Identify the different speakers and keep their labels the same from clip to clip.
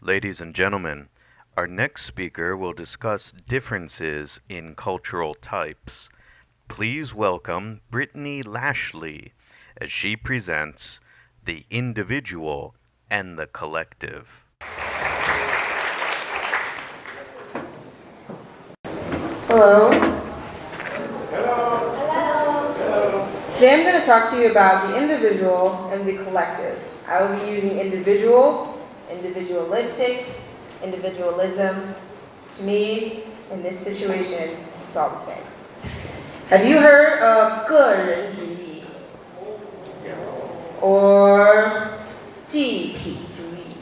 Speaker 1: Ladies and gentlemen, our next speaker will discuss differences in cultural types. Please welcome Brittany Lashley as she presents The Individual and the Collective.
Speaker 2: Hello. Today I'm going to talk to you about the individual and the collective. I will be using individual, individualistic, individualism. To me, in this situation, it's all the same. Have you heard of 个人主义 or 集体主义?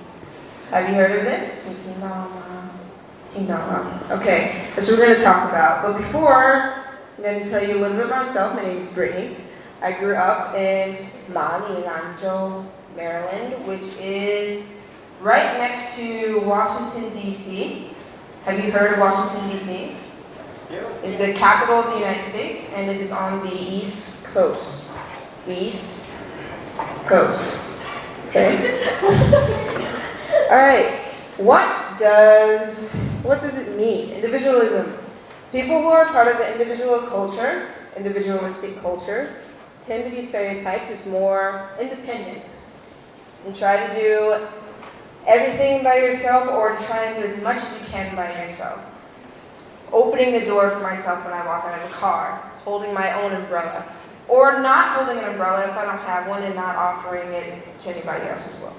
Speaker 2: Have you heard of this? 你听到吗? Okay, that's what we're going to talk about. But before, I'm going to tell you a little bit about myself. My name is Brittany. I grew up in Lanzhou, Maryland, which is right next to Washington, D.C. Have you heard of Washington, D.C.? It's the capital of the United States, and it is on the East Coast. East Coast. Okay? All right. What does it mean? Individualism. People who are part of the individual culture, individualistic culture, tend to be stereotyped as more independent and try to do everything by yourself or try and do as much as you can by yourself. Opening the door for myself when I walk out of the car, holding my own umbrella, or not holding an umbrella if I don't have one and not offering it to anybody else as well.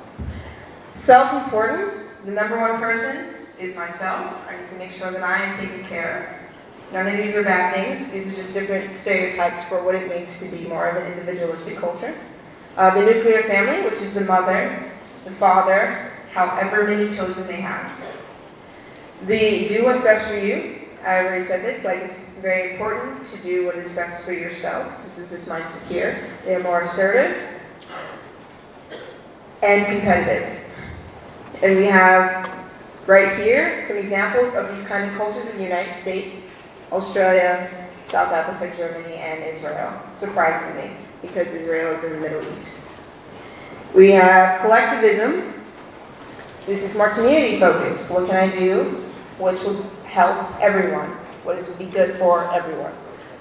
Speaker 2: Self-important, the number one person is myself. I need to make sure that I am taken care of. None of these are bad things. These are just different stereotypes for what it means to be more of an individualistic culture. The nuclear family, which is the mother, the father, however many children they have. The do what's best for you. I already said this, like it's very important to do what is best for yourself. This is this mindset here. They are more assertive and competitive. And we have right here some examples of these kind of cultures in the United States, Australia, South Africa, Germany, and Israel, surprisingly, because Israel is in the Middle East. We have collectivism. This is more community focused. What can I do which will help everyone? What is be good for everyone?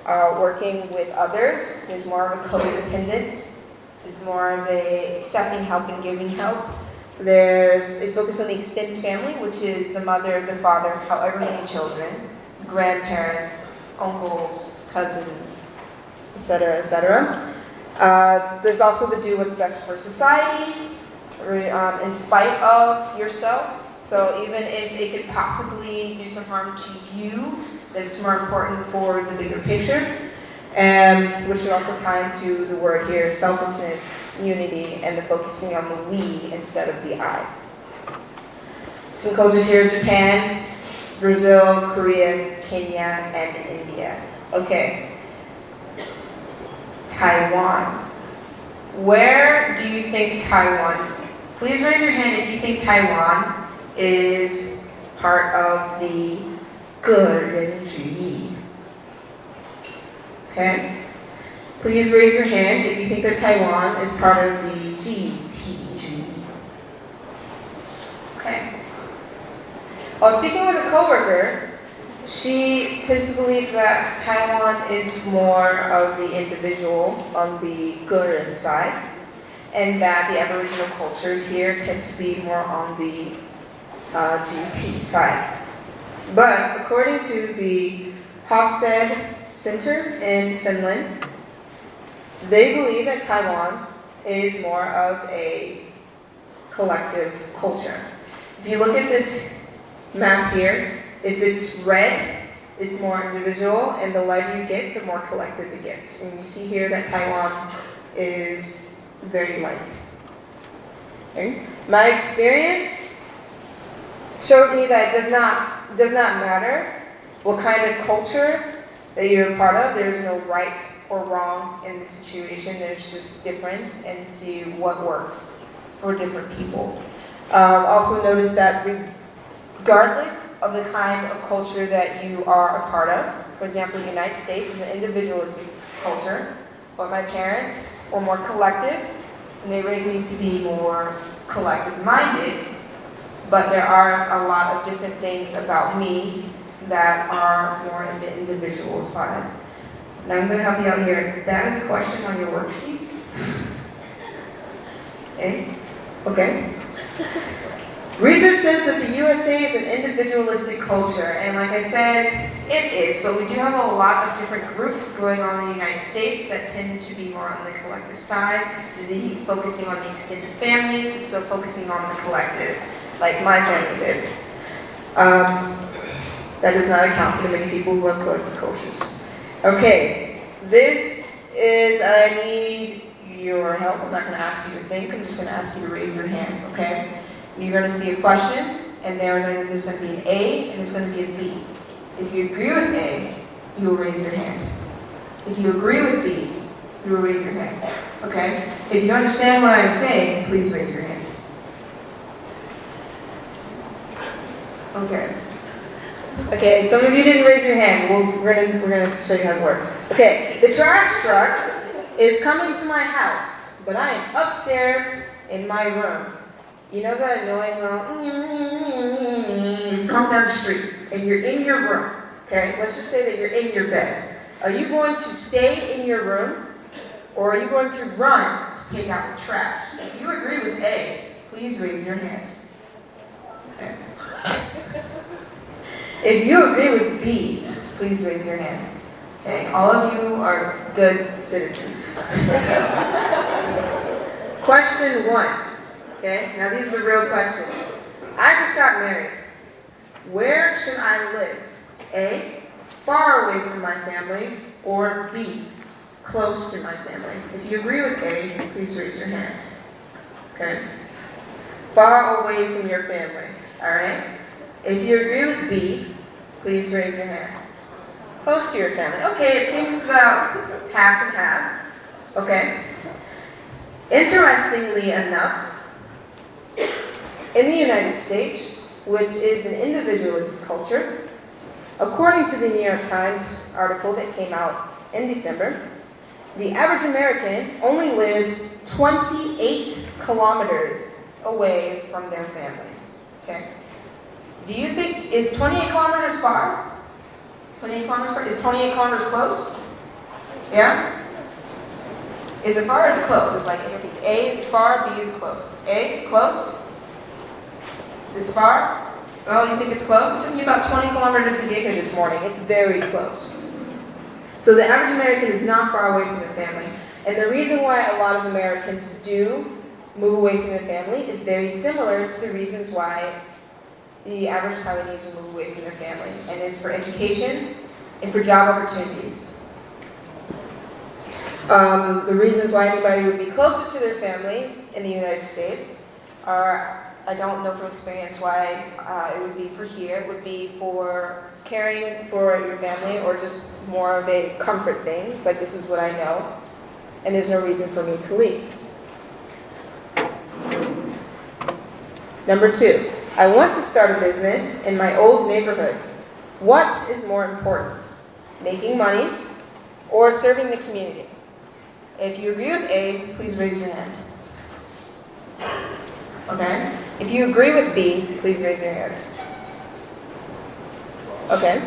Speaker 2: Working with others, there's more of a codependence. There's more of a accepting help and giving help. There's a focus on the extended family, which is the mother, the father, however many children, grandparents, uncles, cousins, etc., etc. There's also the do what's best for society, in spite of yourself. So even if it could possibly do some harm to you, that it's more important for the bigger picture. Which would also tie into the word here, selflessness, unity, and the focusing on the we instead of the I. Some cultures here: Japan, Brazil, Korea, Kenya, and India. Okay. Taiwan. Where do you think Taiwan is? Please raise your hand if you think Taiwan is part of the 个人主义. Okay? Please raise your hand if you think that Taiwan is part of the 集体主义. Okay. While speaking with a coworker, she tends to believe that Taiwan is more of the individual on the 个人 side, and that the Aboriginal cultures here tend to be more on the 集体 side. But according to the Hofstede Center in Finland, they believe that Taiwan is more of a collective culture. If you look at this map here, if it's red, it's more individual, and the lighter you get, the more collective it gets. And you see here that Taiwan is very light. Okay? My experience shows me that it does not matter what kind of culture that you're a part of. There's no right or wrong in this situation. There's just difference, and see what works for different people. Also notice that regardless of the kind of culture that you are a part of, for example, the United States is an individualistic culture, but my parents were more collective, and they raised me to be more collective-minded. but there are a lot of different things about me that are more in the individual side. Now I'm going to help you out here. That is a question on your worksheet. Okay. Research says that the USA is an individualistic culture, and like I said, it is, but we do have a lot of different groups going on in the United States that tend to be more on the collective side, focusing on the extended family, still focusing on the collective, like my family did. That does not account for the many people who have collective cultures. Okay, this is, I need your help. I'm not going to ask you to think, I'm just going to ask you to raise your hand, okay? You're going to see a question, and there's going to be an A, and there's going to be a B. If you agree with A, you will raise your hand. If you agree with B, you will raise your hand, okay? If you understand what I'm saying, please raise your hand. Okay. Okay, some of you didn't raise your hand. We're gonna show you how it works. Okay, the trash truck is coming to my house, but I am upstairs in my room. You know that annoying little it's coming down the street, and you're in your room. Okay, let's just say that you're in your bed. Are you going to stay in your room, or are you going to run to take out the trash? If you agree with A, please raise your hand. Okay. If you agree with B, please raise your hand. Okay, all of you are good citizens. Question 1. Okay, now these are the real questions. I just got married. Where should I live? A, far away from my family, or B, close to my family? If you agree with A, please raise your hand. Okay? Far away from your family. Alright? If you agree with B, please raise your hand. Close to your family. Okay, it seems about half and half. Okay? Interestingly enough, in the United States, which is an individualist culture, according to the New York Times article that came out in December, the average American only lives 28 kilometers away from their family. Okay? Do you think, is 28 kilometers far? 28 kilometers far? Is 28 kilometers close? Yeah? Is it far or is it close? It's like A is far, B is close. A, close? This far? Oh, you think it's close? It took me about 20 kilometers to get here this morning. It's very close. So the average American is not far away from their family. And the reason why a lot of Americans do move away from their family is very similar to the reasons why the average Taiwanese will move away from their family. And it's for education and for job opportunities. The reasons why anybody would be closer to their family in the United States are, I don't know from experience why it would be for here. It would be for caring for your family or just more of a comfort thing. It's like, this is what I know, and there's no reason for me to leave. Number 2, I want to start a business in my old neighborhood. What is more important, making money or serving the community? If you agree with A, please raise your hand. Okay? If you agree with B, please raise your hand. Okay?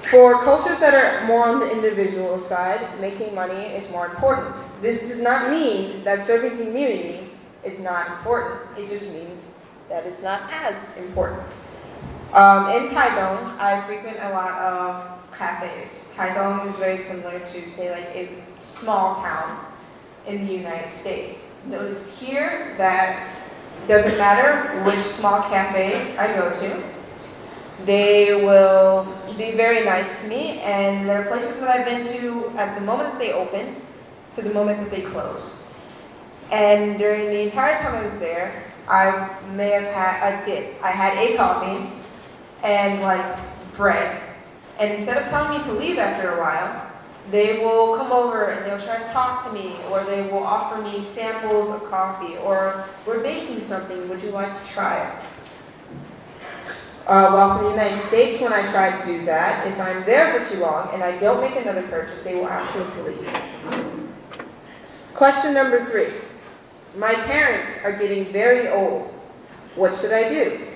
Speaker 2: For cultures that are more on the individual side, making money is more important. This does not mean that serving the community is not important. It just means that it's not as important. In Taiwan, I frequent a lot of cafes. Taiwan is very similar to, say, like a small town in the United States. Notice here that it doesn't matter which small cafe I go to, they will be very nice to me, and there are places that I've been to at the moment that they open to the moment that they close. And during the entire time I was there, I had a coffee and like bread. And instead of telling me to leave after a while, they will come over and they'll try to talk to me, or they will offer me samples of coffee, or we're baking something, would you like to try it? Whilst in the United States, when I try to do that, if I'm there for too long and I don't make another purchase, they will ask me to leave. Question number 3. my parents are getting very old. What should I do?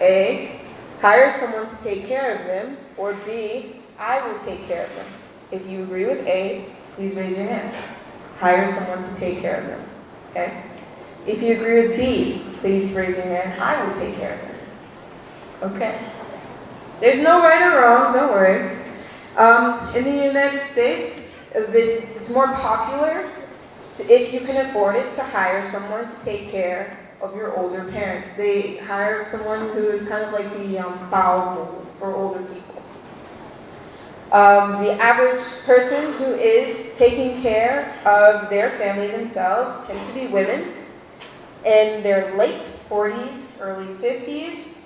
Speaker 2: A, hire someone to take care of them, or B, I will take care of them. If you agree with A, please raise your hand. Hire someone to take care of them. Okay? If you agree with B, please raise your hand. I will take care of them. Okay? There's no right or wrong, don't worry. In the United States, it's more popular, if you can afford it, to hire someone to take care of your older parents. They hire someone who is kind of like the bao for older people. The average person who is taking care of their family themselves tend to be women in their late 40s, early 50s,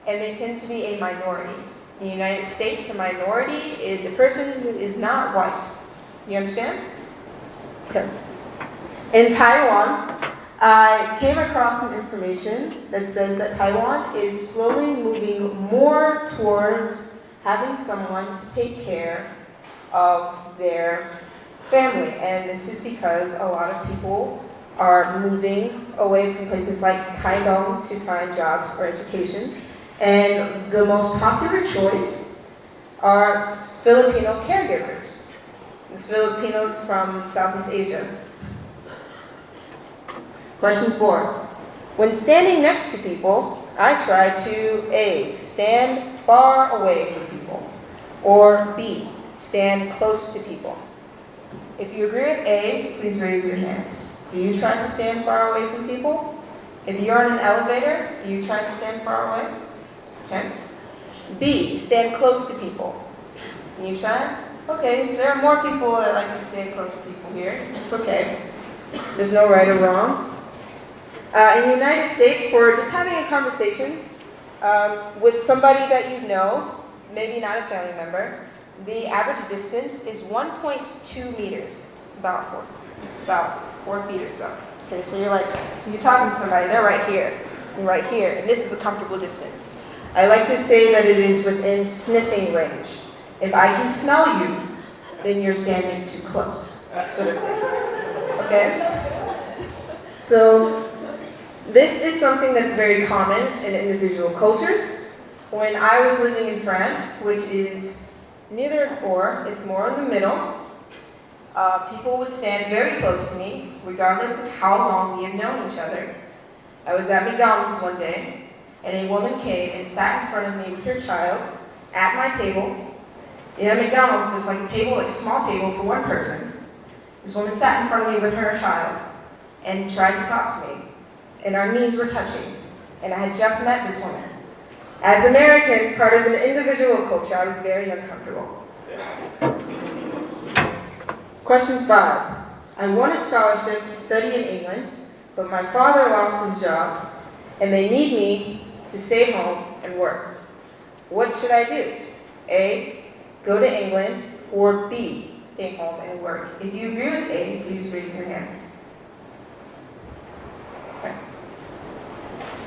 Speaker 2: and they tend to be a minority. In the United States, a minority is a person who is not white. You understand? Okay. In Taiwan, I came across some information that says that Taiwan is slowly moving more towards having someone to take care of their family. And this is because a lot of people are moving away from places like Taiwan to find jobs or education. And the most popular choice are Filipino caregivers. The Filipinos from Southeast Asia. Question 4. When standing next to people, I try to A, stand far away from people, or B, stand close to people. If you agree with A, please raise your hand. Do you try to stand far away from people? If you're in an elevator, do you try to stand far away? Okay. B, stand close to people. Can you try? Okay, there are more people that like to stand close to people here. It's okay. There's no right or wrong. In the United States, for just having a conversation with somebody that you know, maybe not a family member, the average distance is 1.2 meters. It's about 4 feet or so. Okay, so you're talking to somebody, they're right here, and right here, and this is a comfortable distance. I like to say that it is within sniffing range. If I can smell you, then you're standing too close, sort of thing. Okay? So, this is something that's very common in individual cultures. When I was living in France, which is neither or, it's more in the middle, people would stand very close to me, regardless of how long we have known each other. I was at McDonald's one day, and a woman came and sat in front of me with her child at my table. At McDonald's, there's like a table, like a small table for one person. This woman sat in front of me with her child and tried to talk to me. And our knees were touching. And I had just met this woman. As an American, part of an individual culture, I was very uncomfortable. Question 5. I won a scholarship to study in England, but my father lost his job, and they need me to stay home and work. What should I do? A, go to England, or B, stay home and work. If you agree with A, please raise your hand. Okay.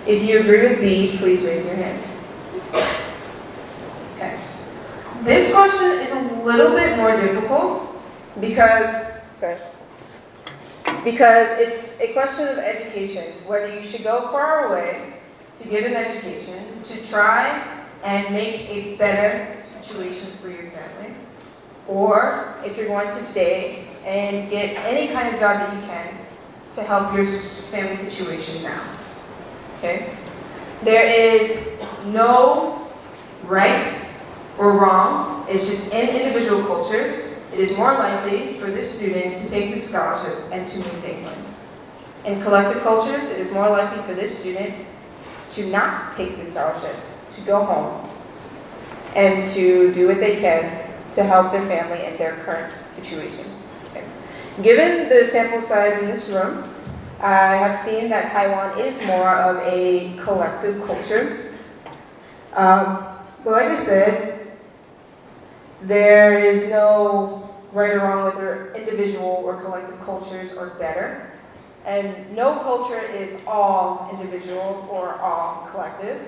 Speaker 2: If you agree with B, please raise your hand. Okay. This question is a little bit more difficult because it's a question of education, whether you should go far away to get an education, to try and make a better situation for your family, or if you're going to stay and get any kind of job that you can to help your family situation now. Okay? There is no right or wrong. It's just in individual cultures, it is more likely for this student to take the scholarship and to move to England. In collective cultures, it is more likely for this student to not take the scholarship, to go home, and to do what they can to help their family in their current situation. Okay. Given the sample size in this room, I have seen that Taiwan is more of a collective culture. But like I said, there is no right or wrong whether individual or collective cultures are better. And no culture is all individual or all collective,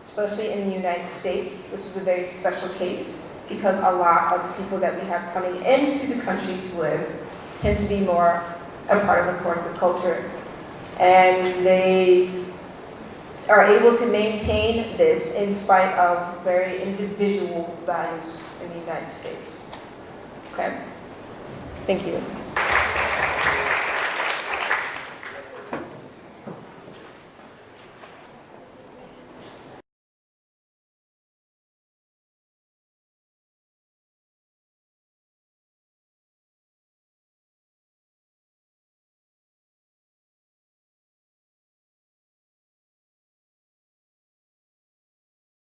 Speaker 2: especially in the United States, which is a very special case because a lot of the people that we have coming into the country to live tend to be more a part of a collective culture. And they are able to maintain this in spite of very individual values in the United States. Okay? Thank you.